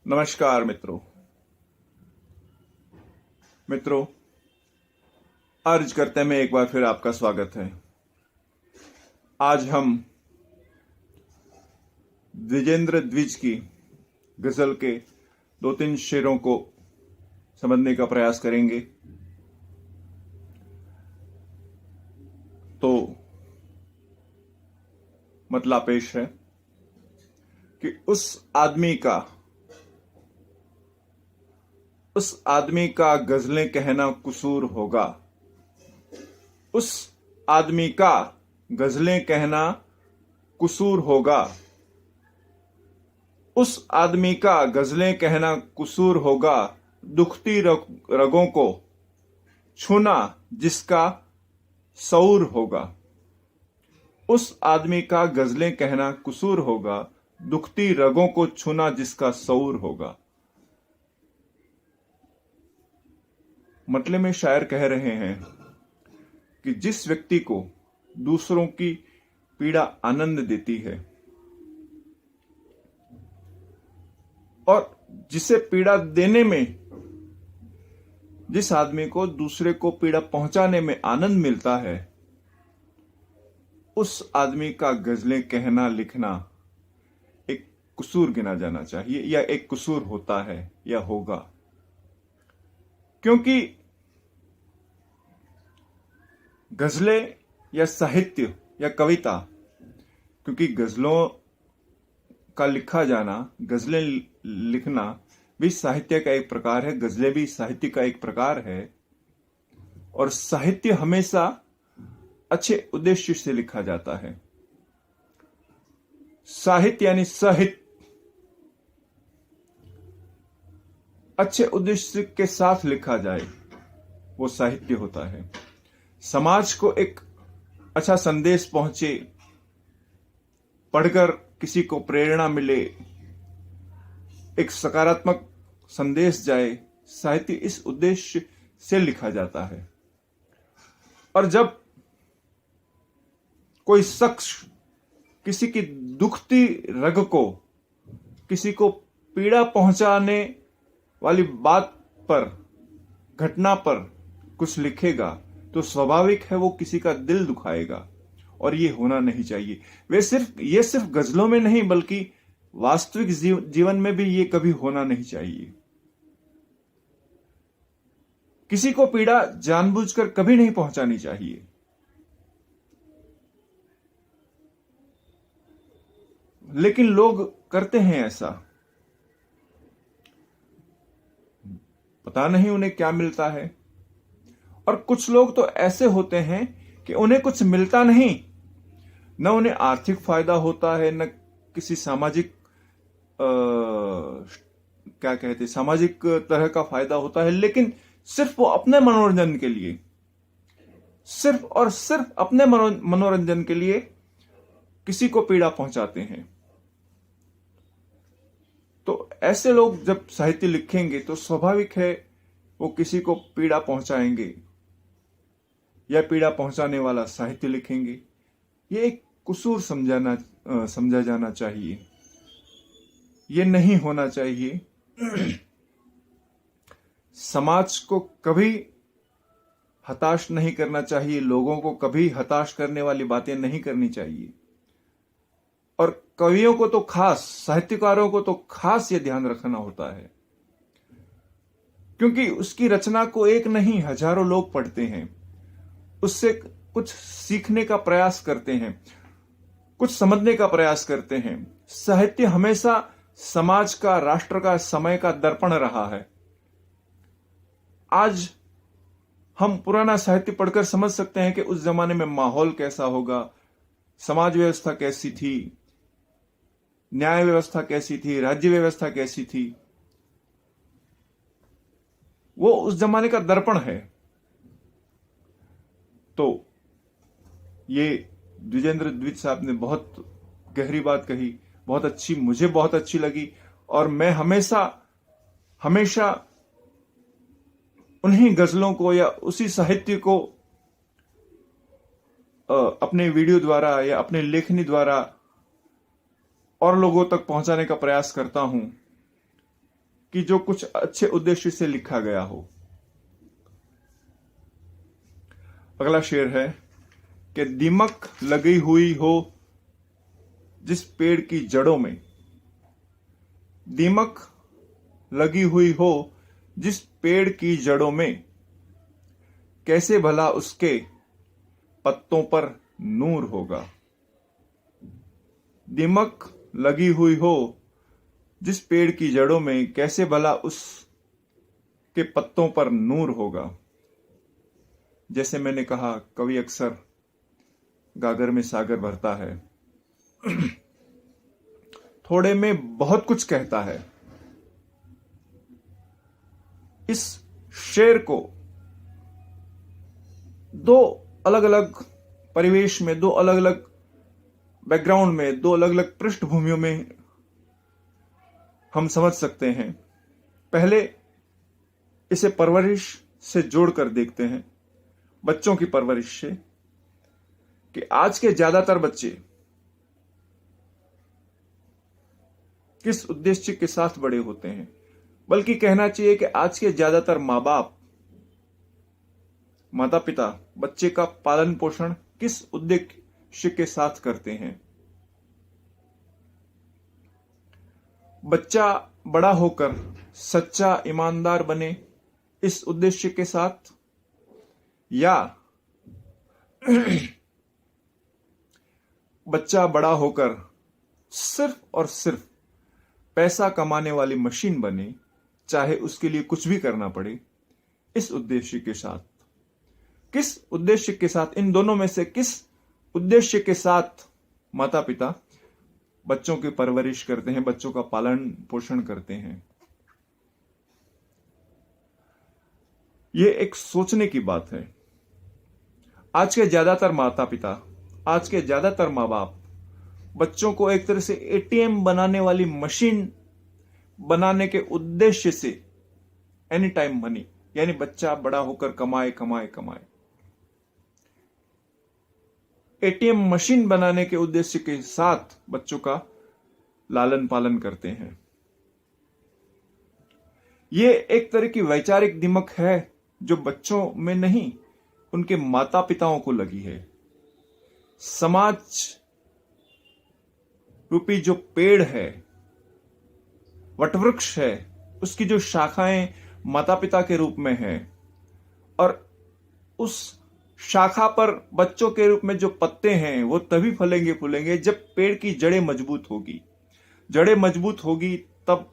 नमस्कार मित्रों, अर्ज करते में एक बार फिर आपका स्वागत है। आज हम द्विजेंद्र द्विज की गजल के 2-3 शेरों को समझने का प्रयास करेंगे। तो मतला पेश है कि उस आदमी का गजलें कहना कसूर होगा। उस आदमी का गजलें कहना कसूर होगा। उस आदमी का गजलें कहना कसूर होगा। दुखती रगों को छूना जिसका शऊर होगा। उस आदमी का गजलें कहना कसूर होगा। दुखती रगों को छूना जिसका शऊर होगा। मतलब में शायर कह रहे हैं कि जिस व्यक्ति को दूसरों की पीड़ा आनंद देती है और जिसे पीड़ा देने में, जिस आदमी को दूसरे को पीड़ा पहुंचाने में आनंद मिलता है, उस आदमी का गजलें कहना लिखना एक कसूर गिना जाना चाहिए या एक कसूर होता है या होगा। क्योंकि गजलें या साहित्य या कविता, क्योंकि गजलों का लिखा जाना, गजलें लिखना भी साहित्य का एक प्रकार है, गजलें भी साहित्य का एक प्रकार है। और साहित्य हमेशा अच्छे उद्देश्य से लिखा जाता है। साहित्य यानी साहित्य अच्छे उद्देश्य के साथ लिखा जाए वो साहित्य होता है। समाज को एक अच्छा संदेश पहुंचे, पढ़कर किसी को प्रेरणा मिले, एक सकारात्मक संदेश जाए, साहित्य इस उद्देश्य से लिखा जाता है। और जब कोई शख्स किसी की दुखती रग को, किसी को पीड़ा पहुंचाने वाली बात पर, घटना पर कुछ लिखेगा तो स्वाभाविक है वो किसी का दिल दुखाएगा। और ये होना नहीं चाहिए। ये सिर्फ गजलों में नहीं बल्कि वास्तविक जीवन में भी ये कभी होना नहीं चाहिए। किसी को पीड़ा जानबूझकर कभी नहीं पहुंचानी चाहिए। लेकिन लोग करते हैं ऐसा। पता नहीं उन्हें क्या मिलता है। और कुछ लोग तो ऐसे होते हैं कि उन्हें कुछ मिलता नहीं, न उन्हें आर्थिक फायदा होता है, न किसी सामाजिक सामाजिक तरह का फायदा होता है, लेकिन सिर्फ वो अपने मनोरंजन के लिए, सिर्फ और सिर्फ अपने मनोरंजन के लिए किसी को पीड़ा पहुंचाते हैं। तो ऐसे लोग जब साहित्य लिखेंगे तो स्वाभाविक है वो किसी को पीड़ा पहुंचाएंगे या पीड़ा पहुंचाने वाला साहित्य लिखेंगे। ये एक कसूर समझा जाना चाहिए। ये नहीं होना चाहिए। समाज को कभी हताश नहीं करना चाहिए, लोगों को कभी हताश करने वाली बातें नहीं करनी चाहिए। और कवियों को तो खास, साहित्यकारों को तो खास ये ध्यान रखना होता है, क्योंकि उसकी रचना को एक नहीं हजारों लोग पढ़ते हैं, उससे कुछ सीखने का प्रयास करते हैं, कुछ समझने का प्रयास करते हैं। साहित्य हमेशा समाज का, राष्ट्र का, समय का दर्पण रहा है। आज हम पुराना साहित्य पढ़कर समझ सकते हैं कि उस जमाने में माहौल कैसा होगा, समाज व्यवस्था कैसी थी, न्याय व्यवस्था कैसी थी, राज्य व्यवस्था कैसी थी। वो उस जमाने का दर्पण है। तो ये द्विजेंद्र द्विज साहब ने बहुत गहरी बात कही, बहुत अच्छी, मुझे बहुत अच्छी लगी। और मैं हमेशा उन्हीं गजलों को या उसी साहित्य को अपने वीडियो द्वारा या अपने लेखनी द्वारा और लोगों तक पहुंचाने का प्रयास करता हूं। कि जो कुछ अच्छे उद्देश्य से लिखा गया हो। अगला शेर है कि दीमक लगी हुई हो जिस पेड़ की जड़ों में, दीमक लगी हुई हो जिस पेड़ की जड़ों में, कैसे भला उसके पत्तों पर नूर होगा। दीमक लगी हुई हो जिस पेड़ की जड़ों में, कैसे भला उसके पत्तों पर नूर होगा। जैसे मैंने कहा, कवि अक्सर गागर में सागर भरता है, थोड़े में बहुत कुछ कहता है। इस शेर को दो अलग अलग परिवेश में, दो अलग अलग बैकग्राउंड में, दो अलग अलग पृष्ठभूमियों में हम समझ सकते हैं। पहले इसे परवरिश से जोड़कर देखते हैं, बच्चों की परवरिश से, कि आज के ज्यादातर बच्चे किस उद्देश्य के साथ बड़े होते हैं। बल्कि कहना चाहिए कि आज के ज्यादातर माँ बाप, माता पिता बच्चे का पालन पोषण किस उद्देश्य के साथ करते हैं। बच्चा बड़ा होकर सच्चा ईमानदार बने इस उद्देश्य के साथ, या बच्चा बड़ा होकर सिर्फ और सिर्फ पैसा कमाने वाली मशीन बने, चाहे उसके लिए कुछ भी करना पड़े, इस उद्देश्य के साथ। किस उद्देश्य के साथ, इन दोनों में से किस उद्देश्य के साथ माता पिता बच्चों की परवरिश करते हैं, बच्चों का पालन पोषण करते हैं। यह एक सोचने की बात है। आज के ज्यादातर माता पिता, आज के ज्यादातर माँ बाप बच्चों को एक तरह से एटीएम बनाने वाली मशीन बनाने के उद्देश्य से, एनी टाइम मनी, यानी बच्चा बड़ा होकर कमाए कमाए कमाए, एटीएम मशीन बनाने के उद्देश्य के साथ बच्चों का लालन पालन करते हैं। यह एक तरह की वैचारिक दिमक है जो बच्चों में नहीं, उनके माता पिताओं को लगी है। समाज रूपी जो पेड़ है, वटवृक्ष है, उसकी जो शाखाएं माता पिता के रूप में है, और उस शाखा पर बच्चों के रूप में जो पत्ते हैं वो तभी फलेंगे फूलेंगे जब पेड़ की जड़ें मजबूत होगी। जड़ें मजबूत होगी तब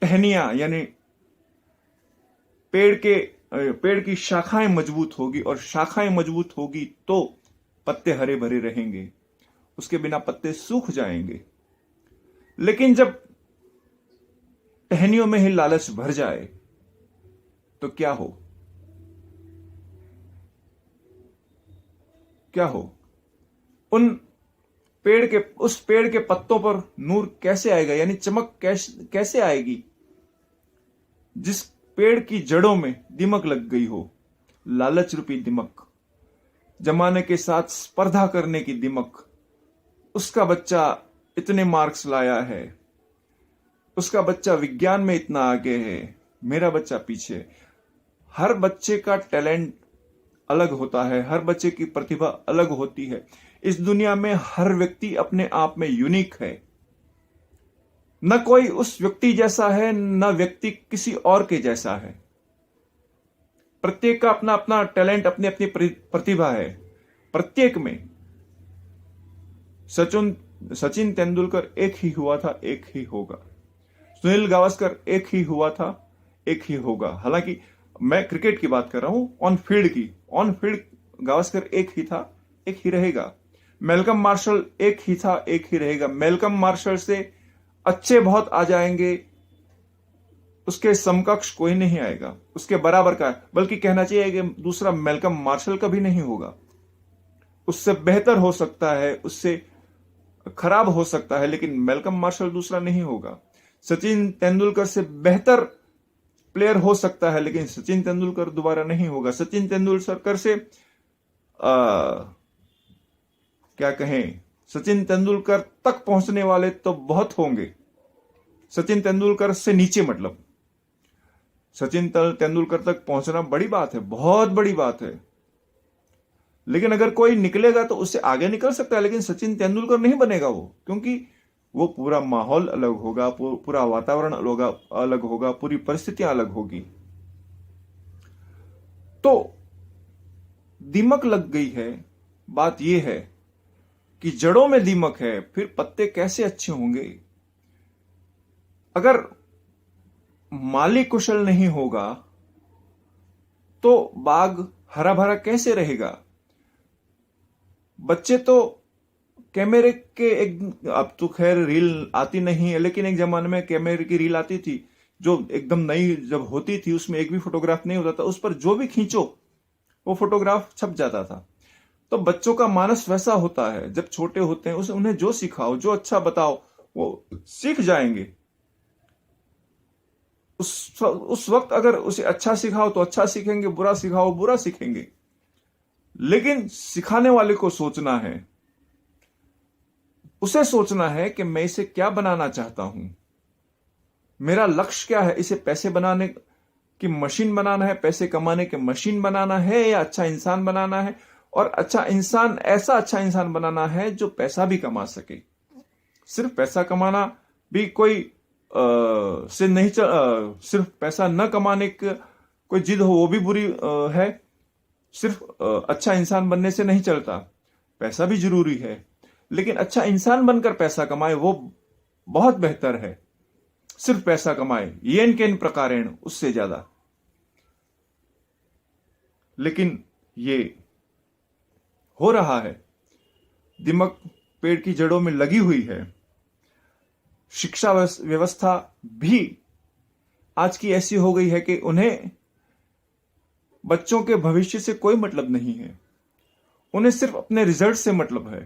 टहनियां, यानी पेड़ की शाखाएं मजबूत होगी, और शाखाएं मजबूत होगी तो पत्ते हरे भरे रहेंगे, उसके बिना पत्ते सूख जाएंगे। लेकिन जब टहनियों में ही लालच भर जाए तो क्या हो? क्या हो? उस पेड़ के पत्तों पर नूर कैसे आएगा, यानी चमक कैसे आएगी? जिस पेड़ की जड़ों में दिमक लग गई हो, लालच रूपी दिमक, जमाने के साथ स्पर्धा करने की दिमक। उसका बच्चा इतने मार्क्स लाया है, उसका बच्चा विज्ञान में इतना आगे है, मेरा बच्चा पीछे। हर बच्चे का टैलेंट अलग होता है, हर बच्चे की प्रतिभा अलग होती है। इस दुनिया में हर व्यक्ति अपने आप में यूनिक है। न कोई उस व्यक्ति जैसा है, न व्यक्ति किसी और के जैसा है। प्रत्येक का अपना अपना टैलेंट, अपनी अपनी प्रतिभा है प्रत्येक में। सचिन तेंदुलकर एक ही हुआ था, एक ही होगा। सुनील गावस्कर एक ही हुआ था, एक ही होगा। हालांकि मैं क्रिकेट की बात कर रहा हूं, ऑन फील्ड की। ऑन फील्ड गावस्कर एक ही था, एक ही रहेगा। मैल्कम मार्शल एक ही था, एक ही रहेगा। मैल्कम मार्शल से अच्छे बहुत आ जाएंगे, उसके समकक्ष कोई नहीं आएगा, उसके बराबर का। बल्कि कहना चाहिए कि दूसरा मैल्कम मार्शल का भी नहीं होगा। उससे बेहतर हो सकता है, उससे खराब हो सकता है, लेकिन मैल्कम मार्शल दूसरा नहीं होगा। सचिन तेंदुलकर से बेहतर प्लेयर हो सकता है, लेकिन सचिन तेंदुलकर दोबारा नहीं होगा। सचिन तेंदुलकर से क्या कहें, सचिन तेंदुलकर तक पहुंचने वाले तो बहुत होंगे, सचिन तेंदुलकर से नीचे, मतलब सचिन तेंदुलकर तक पहुंचना बड़ी बात है, बहुत बड़ी बात है। लेकिन अगर कोई निकलेगा तो उससे आगे निकल सकता है, लेकिन सचिन तेंदुलकर नहीं बनेगा वो, क्योंकि वो पूरा माहौल अलग होगा, पूरा वातावरण अलग होगा, पूरी परिस्थितियां अलग होगी। तो दीमक लग गई है। बात यह है कि जड़ों में दीमक है, फिर पत्ते कैसे अच्छे होंगे? अगर माली कुशल नहीं होगा तो बाग हरा भरा कैसे रहेगा? बच्चे तो कैमरे के एक, अब तो खैर रील आती नहीं है, लेकिन एक जमाने में कैमरे की रील आती थी जो एकदम नई जब होती थी, उसमें एक भी फोटोग्राफ नहीं होता था, उस पर जो भी खींचो वो फोटोग्राफ छप जाता था। तो बच्चों का मानस वैसा होता है, जब छोटे होते हैं उन्हें जो सिखाओ, जो अच्छा बताओ, वो सीख जाएंगे। उस वक्त अगर उसे अच्छा सिखाओ तो अच्छा सीखेंगे, बुरा सिखाओ बुरा सीखेंगे। लेकिन सिखाने वाले को सोचना है, उसे सोचना है कि मैं इसे क्या बनाना चाहता हूं, मेरा लक्ष्य क्या है। इसे पैसे बनाने की मशीन बनाना है, पैसे कमाने की मशीन बनाना है, या अच्छा इंसान बनाना है? और अच्छा इंसान, ऐसा अच्छा इंसान बनाना है जो पैसा भी कमा सके। सिर्फ पैसा कमाना भी कोई से नहीं सिर्फ पैसा न कमाने की कोई जिद हो वो भी बुरी है। सिर्फ अच्छा इंसान बनने से नहीं चलता, पैसा भी जरूरी है, लेकिन अच्छा इंसान बनकर पैसा कमाए वो बहुत बेहतर है। सिर्फ पैसा कमाए, येन केन प्रकारेण, उससे ज्यादा। लेकिन ये हो रहा है, दिमक पेड़ की जड़ों में लगी हुई है। शिक्षा व्यवस्था भी आज की ऐसी हो गई है कि उन्हें बच्चों के भविष्य से कोई मतलब नहीं है, उन्हें सिर्फ अपने रिजल्ट से मतलब है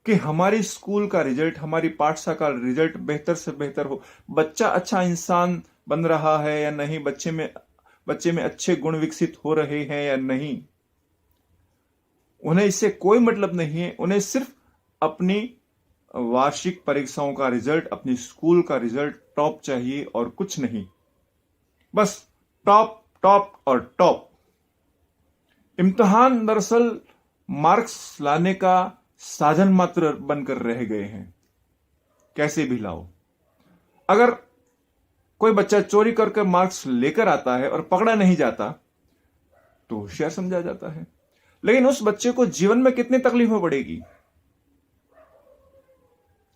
कि हमारी स्कूल का रिजल्ट, हमारी पाठशाला का रिजल्ट बेहतर से बेहतर हो। बच्चा अच्छा इंसान बन रहा है या नहीं, बच्चे में अच्छे गुण विकसित हो रहे हैं या नहीं, उन्हें इससे कोई मतलब नहीं है। उन्हें सिर्फ अपनी वार्षिक परीक्षाओं का रिजल्ट, अपनी स्कूल का रिजल्ट टॉप चाहिए और कुछ नहीं। बस टॉप टॉप और टॉप। इम्तिहान दरअसल मार्क्स लाने का साधन मात्र बनकर रह गए हैं। कैसे भी लाओ, अगर कोई बच्चा चोरी करके मार्क्स लेकर आता है और पकड़ा नहीं जाता तो होशियार समझा जाता है, लेकिन उस बच्चे को जीवन में कितनी तकलीफें पड़ेगी।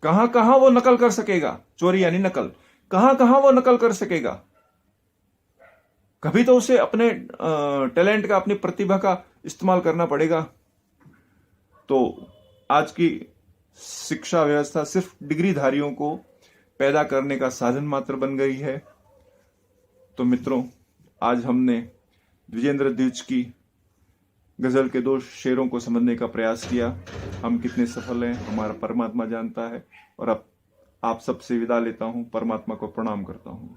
कहां कहां वो नकल कर सकेगा, चोरी यानी नकल, कहां कहां वो नकल कर सकेगा। कभी तो उसे अपने टैलेंट का, अपनी प्रतिभा का इस्तेमाल करना पड़ेगा। तो आज की शिक्षा व्यवस्था सिर्फ डिग्रीधारियों को पैदा करने का साधन मात्र बन गई है। तो मित्रों, आज हमने द्विजेंद्र द्विज की गजल के 2 शेरों को समझने का प्रयास किया। हम कितने सफल हैं हमारा परमात्मा जानता है। और अब आप सबसे विदा लेता हूं, परमात्मा को प्रणाम करता हूं।